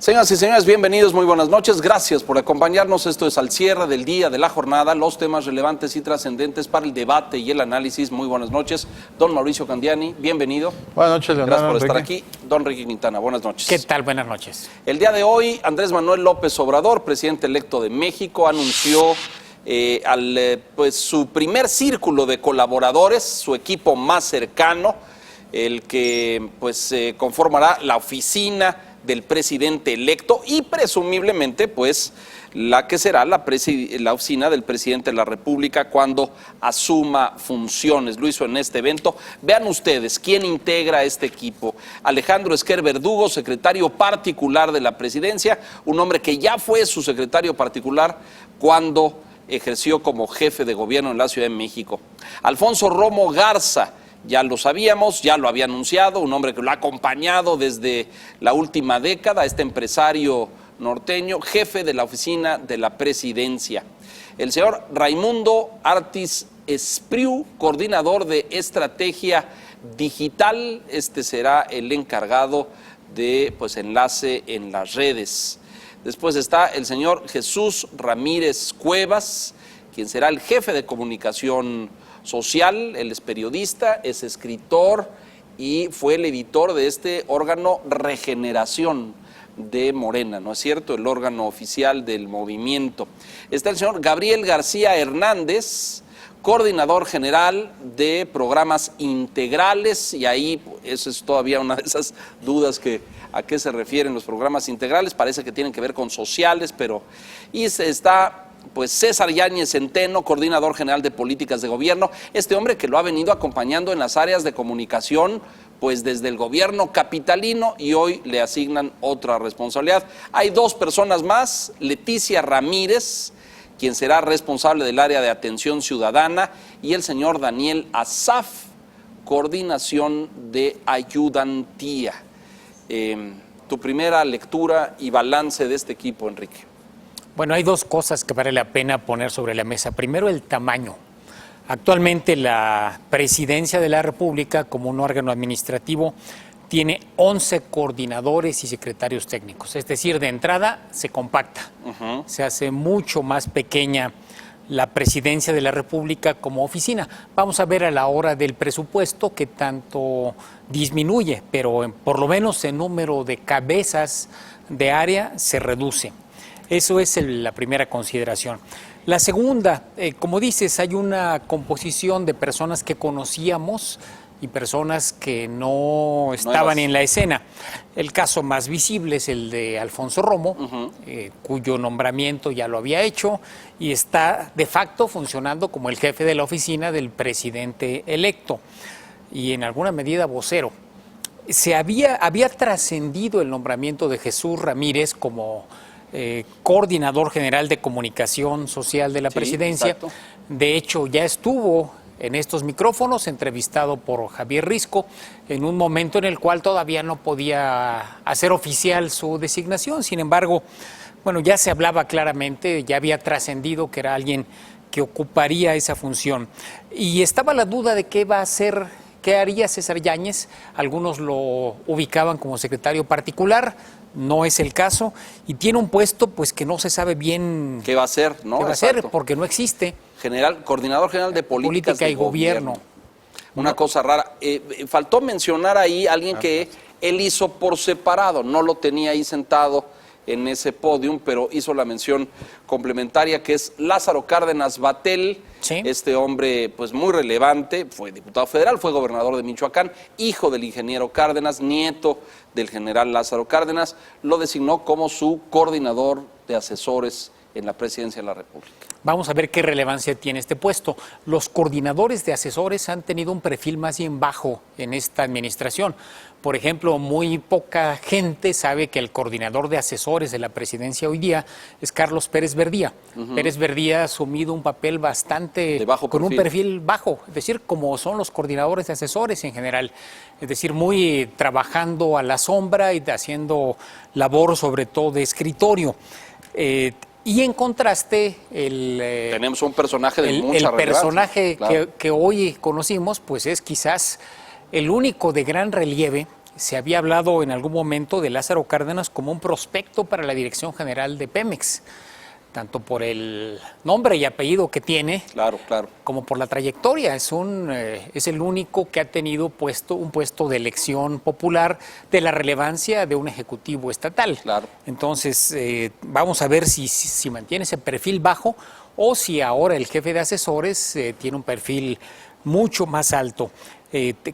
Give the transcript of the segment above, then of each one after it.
Señoras y señores, bienvenidos, muy buenas noches, gracias por acompañarnos. Esto es al cierre del día, de la jornada, los temas relevantes y trascendentes para el debate y el análisis. Muy buenas noches, don Mauricio Candiani, bienvenido. Buenas noches, Leonardo. Gracias por estar aquí. Don Enrique Quintana, buenas noches. ¿Qué tal? Buenas noches. El día de hoy, Andrés Manuel López Obrador, presidente electo de México, anunció su primer círculo de colaboradores, su equipo más cercano, el que conformará la oficina del presidente electo y presumiblemente la que será la oficina del presidente de la República cuando asuma funciones. Lo hizo en este evento. Vean ustedes quién integra este equipo. Alejandro Esquer Verdugo, secretario particular de la presidencia, un hombre que ya fue su secretario particular cuando ejerció como jefe de gobierno en la Ciudad de México. Alfonso Romo Garza, ya lo sabíamos, ya lo había anunciado, un hombre que lo ha acompañado desde la última década, este empresario norteño, jefe de la oficina de la presidencia. El señor Raimundo Artis Espriu, coordinador de estrategia digital, este será el encargado de enlace en las redes. Después está el señor Jesús Ramírez Cuevas, quien será el jefe de comunicación social. Él es periodista, es escritor y fue el editor de este órgano Regeneración de Morena, ¿no es cierto?, el órgano oficial del movimiento. Está el señor Gabriel García Hernández, coordinador general de programas integrales, y ahí eso es todavía una de esas dudas a qué se refieren los programas integrales, parece que tienen que ver con sociales, y está César Yáñez Centeno, coordinador general de políticas de gobierno, este hombre que lo ha venido acompañando en las áreas de comunicación desde el gobierno capitalino y hoy le asignan otra responsabilidad. Hay dos personas más, Leticia Ramírez, quien será responsable del área de atención ciudadana, y el señor Daniel Asaf, coordinación de ayudantía. Tu primera lectura y balance de este equipo, Enrique. Bueno, hay dos cosas que vale la pena poner sobre la mesa. Primero, el tamaño. Actualmente la Presidencia de la República, como un órgano administrativo, tiene 11 coordinadores y secretarios técnicos. Es decir, de entrada se compacta, se hace mucho más pequeña la Presidencia de la República como oficina. Vamos a ver a la hora del presupuesto que tanto disminuye, pero por lo menos el número de cabezas de área se reduce. Eso es la primera consideración. La segunda, como dices, hay una composición de personas que conocíamos y personas que no estaban en la escena. El caso más visible es el de Alfonso Romo, cuyo nombramiento ya lo había hecho y está de facto funcionando como el jefe de la oficina del presidente electo y en alguna medida vocero. Había trascendido el nombramiento de Jesús Ramírez como coordinador general de comunicación social de la presidencia. Exacto. De hecho, ya estuvo en estos micrófonos entrevistado por Javier Risco en un momento en el cual todavía no podía hacer oficial su designación. Sin embargo, ya se hablaba claramente, ya había trascendido que era alguien que ocuparía esa función. Y estaba la duda de qué va a hacer, qué haría César Yáñez. Algunos lo ubicaban como secretario particular. No es el caso, y tiene un puesto que no se sabe bien qué va a hacer, ¿no? ¿Qué va a hacer? Porque no existe. Coordinador general de política y gobierno. Una cosa rara. Faltó mencionar ahí a alguien que él hizo por separado, no lo tenía ahí sentado en ese podium, pero hizo la mención complementaria, que es Lázaro Cárdenas Batel. Sí. Este hombre muy relevante, fue diputado federal, fue gobernador de Michoacán, hijo del ingeniero Cárdenas, nieto del general Lázaro Cárdenas, lo designó como su coordinador de asesores en la presidencia de la República. Vamos a ver qué relevancia tiene este puesto. Los coordinadores de asesores han tenido un perfil más bien bajo en esta administración. Por ejemplo, muy poca gente sabe que el coordinador de asesores de la presidencia hoy día es Carlos Pérez Verdía. Pérez Verdía ha asumido un papel bastante con un perfil bajo, es decir, como son los coordinadores de asesores en general. Es decir, muy trabajando a la sombra y haciendo labor sobre todo de escritorio. Y en contraste, tenemos un personaje de mucha relevancia. El personaje claro. que hoy conocimos, es quizás el único de gran relieve, se había hablado en algún momento de Lázaro Cárdenas como un prospecto para la dirección general de Pemex, tanto por el nombre y apellido que tiene, Claro, claro. como por la trayectoria. Es el único que ha tenido un puesto de elección popular de la relevancia de un ejecutivo estatal. Claro. Entonces, vamos a ver si mantiene ese perfil bajo o si ahora el jefe de asesores tiene un perfil mucho más alto.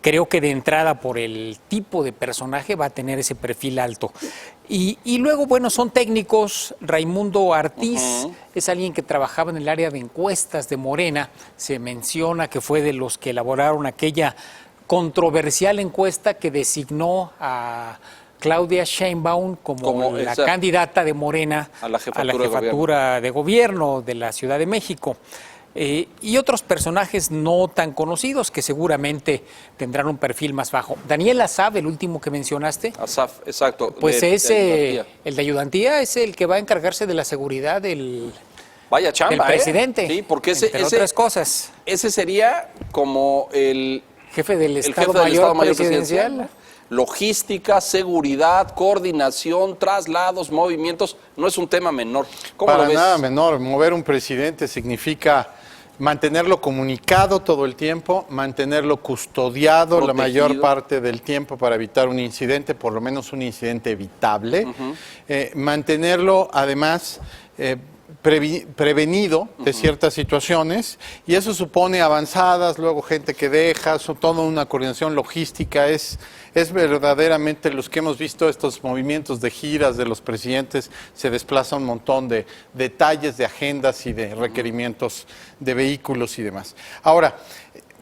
Creo que de entrada, por el tipo de personaje, va a tener ese perfil alto. Y luego, bueno, son técnicos. Raimundo Ortiz es alguien que trabajaba en el área de encuestas de Morena. Se menciona que fue de los que elaboraron aquella controversial encuesta que designó a Claudia Sheinbaum como la candidata de Morena a la jefatura de gobierno de la Ciudad de México. Y otros personajes no tan conocidos que seguramente tendrán un perfil más bajo. Daniel Asaf, el último que mencionaste. Asaf, exacto. Pues el de ayudantía es el que va a encargarse de la seguridad del presidente. Sí, porque entre otras cosas. Ese sería como el jefe del Estado Mayor presidencial. Logística, seguridad, coordinación, traslados, movimientos, no es un tema menor. ¿Cómo Para lo ves? nada menor. Mover un presidente significa mantenerlo comunicado todo el tiempo, mantenerlo custodiado Protegido. la mayor parte del tiempo para evitar un incidente, por lo menos un incidente evitable. Mantenerlo, además, prevenido de ciertas situaciones, y eso supone avanzadas, luego gente que deja, toda una coordinación logística. Es verdaderamente, los que hemos visto estos movimientos de giras de los presidentes, se desplaza un montón de detalles, de agendas y de requerimientos de vehículos y demás. Ahora,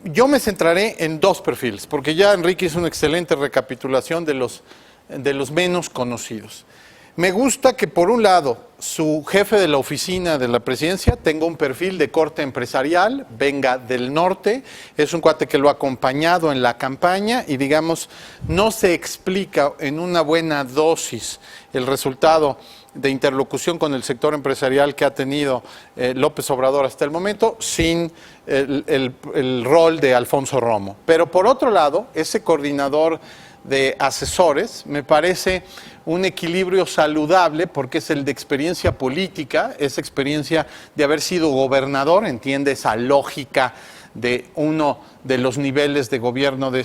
yo me centraré en dos perfiles, porque ya Enrique hizo una excelente recapitulación de los menos conocidos. Me gusta que, por un lado, su jefe de la oficina de la presidencia tenga un perfil de corte empresarial, venga del norte, es un cuate que lo ha acompañado en la campaña y, digamos, no se explica en una buena dosis el resultado de interlocución con el sector empresarial que ha tenido López Obrador hasta el momento, sin el rol de Alfonso Romo. Pero, por otro lado, ese coordinador de asesores me parece un equilibrio saludable, porque es el de experiencia política, esa experiencia de haber sido gobernador, entiende esa lógica de uno de los niveles de gobierno de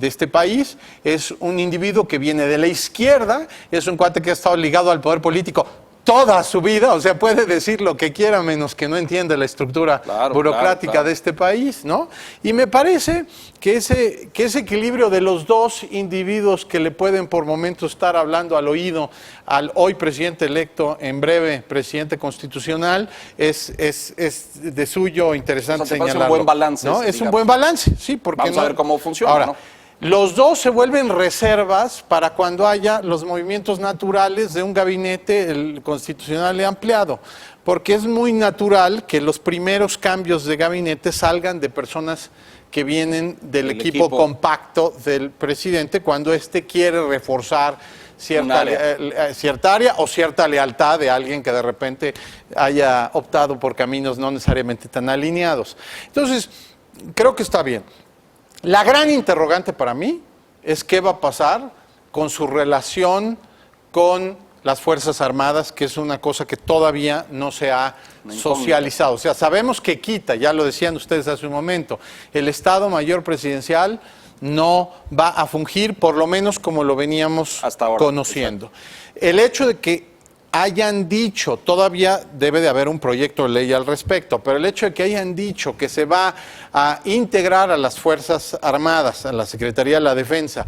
este país. Es un individuo que viene de la izquierda, es un cuate que ha estado ligado al poder político toda su vida, o sea, puede decir lo que quiera menos que no entiende la estructura burocrática de este país, ¿no? Y me parece que ese equilibrio de los dos individuos que le pueden por momentos estar hablando al oído al hoy presidente electo, en breve presidente constitucional, es de suyo interesante señalarlo. Es un buen balance. ¿No? Es un buen balance, sí, porque vamos a ver cómo funciona. Ahora, ¿no? Los dos se vuelven reservas para cuando haya los movimientos naturales de un gabinete el constitucional ampliado, porque es muy natural que los primeros cambios de gabinete salgan de personas que vienen del equipo compacto del presidente, cuando éste quiere reforzar cierta área o cierta lealtad de alguien que de repente haya optado por caminos no necesariamente tan alineados. Entonces, creo que está bien. La gran interrogante para mí es qué va a pasar con su relación con las Fuerzas Armadas, que es una cosa que todavía no se ha socializado. O sea, sabemos que quita, ya lo decían ustedes hace un momento, el Estado Mayor Presidencial no va a fungir, por lo menos como lo veníamos hasta ahora conociendo. Exacto. El hecho de que hayan dicho, todavía debe de haber un proyecto de ley al respecto, pero el hecho de que hayan dicho que se va a integrar a las Fuerzas Armadas, a la Secretaría de la Defensa,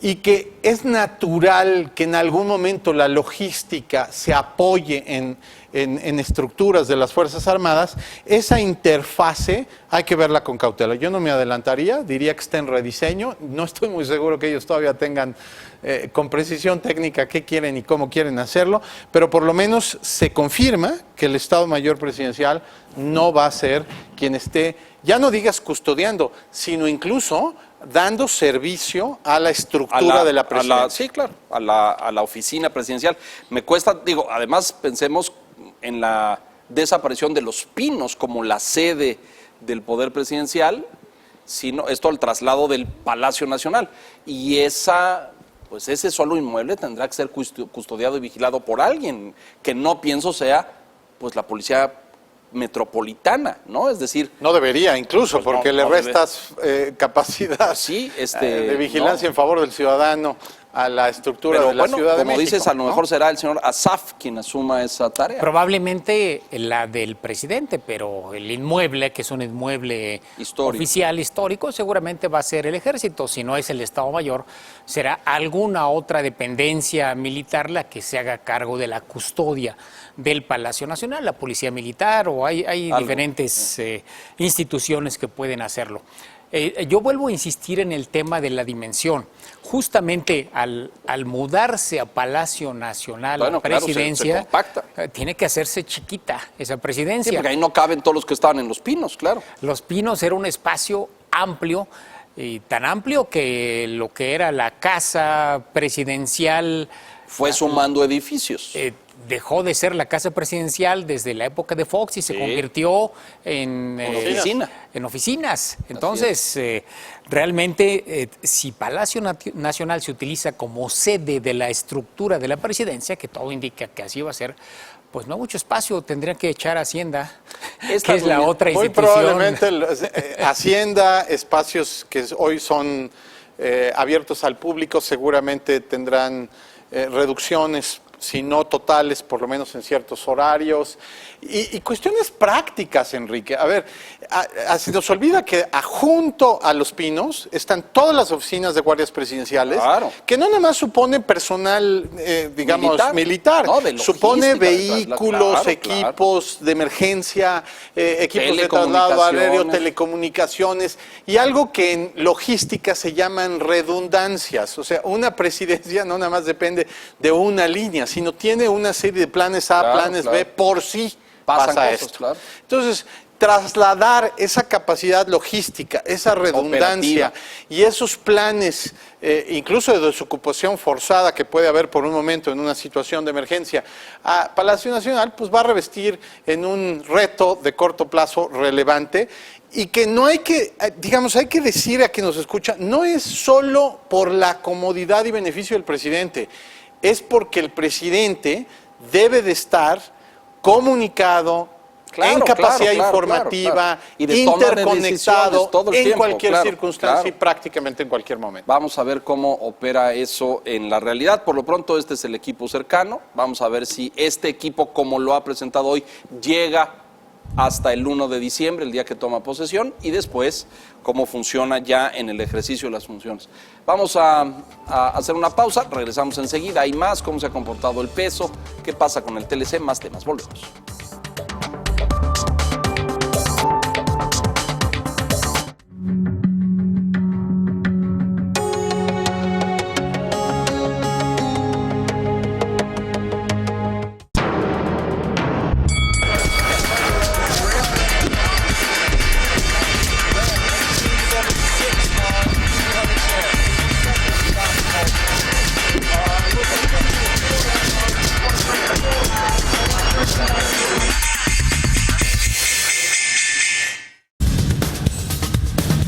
y que es natural que en algún momento la logística se apoye en estructuras de las Fuerzas Armadas, esa interfase hay que verla con cautela. Yo no me adelantaría, diría que está en rediseño, no estoy muy seguro que ellos todavía tengan con precisión técnica qué quieren y cómo quieren hacerlo, pero por lo menos se confirma que el Estado Mayor Presidencial no va a ser quien esté, ya no digas custodiando, sino incluso dando servicio a la estructura de la presidencia. Sí, claro, a la oficina presidencial. Me cuesta, digo, además pensemos en la desaparición de Los Pinos como la sede del poder presidencial. sino esto al traslado del Palacio Nacional. Y pues ese solo inmueble tendrá que ser custodiado y vigilado por alguien, que no pienso sea pues la policía metropolitana, ¿no? Es decir... No debería, incluso, pues porque le restas capacidad sí, de vigilancia en favor del ciudadano a la estructura de la Ciudad de como México. dices, a lo mejor será el señor Asaf quien asuma esa tarea. Probablemente la del presidente, pero el inmueble, que es un inmueble oficial, histórico, seguramente va a ser el Ejército. Si no es el Estado Mayor, será alguna otra dependencia militar la que se haga cargo de la custodia del Palacio Nacional, la Policía Militar, o hay diferentes instituciones que pueden hacerlo. Yo vuelvo a insistir en el tema de la dimensión. Justamente al mudarse a Palacio Nacional, la presidencia, compacta. Tiene que hacerse chiquita esa presidencia. Sí, porque ahí no caben todos los que estaban en Los Pinos, claro. Los Pinos era un espacio amplio, y tan amplio que lo que era la casa presidencial... Fue sumando edificios. Dejó de ser la casa presidencial desde la época de Fox y se convirtió en oficinas. Entonces, realmente, si Palacio Nacional se utiliza como sede de la estructura de la presidencia, que todo indica que así va a ser, pues no mucho espacio tendría que echar Hacienda, que es la otra institución. Muy probablemente Hacienda, espacios que hoy son abiertos al público, seguramente tendrán reducciones, si no totales, por lo menos en ciertos horarios. Y cuestiones prácticas, Enrique. A ver, se nos olvida que junto a Los Pinos están todas las oficinas de guardias presidenciales, que no nada más supone personal, digamos, militar. No, supone vehículos, equipos de emergencia, equipos de traslado aéreo, telecomunicaciones, y algo que en logística se llaman redundancias. O sea, una presidencia no nada más depende de una línea, sino tiene una serie de planes A, planes B, por sí pasa esto. Entonces, trasladar esa capacidad logística, esa redundancia y esos planes, incluso de desocupación forzada que puede haber por un momento en una situación de emergencia, a Palacio Nacional, pues va a revestir en un reto de corto plazo relevante. Y que no hay que, digamos, hay que decir a quien nos escucha, no es solo por la comodidad y beneficio del presidente, es porque el presidente debe de estar comunicado, en capacidad informativa, interconectado en cualquier circunstancia y prácticamente en cualquier momento. Vamos a ver cómo opera eso en la realidad. Por lo pronto, este es el equipo cercano. Vamos a ver si este equipo, como lo ha presentado hoy, llega hasta el 1 de diciembre, el día que toma posesión, y después cómo funciona ya en el ejercicio de las funciones. Vamos a hacer una pausa, regresamos enseguida. Hay más, cómo se ha comportado el peso, qué pasa con el TLC, más temas, volvemos.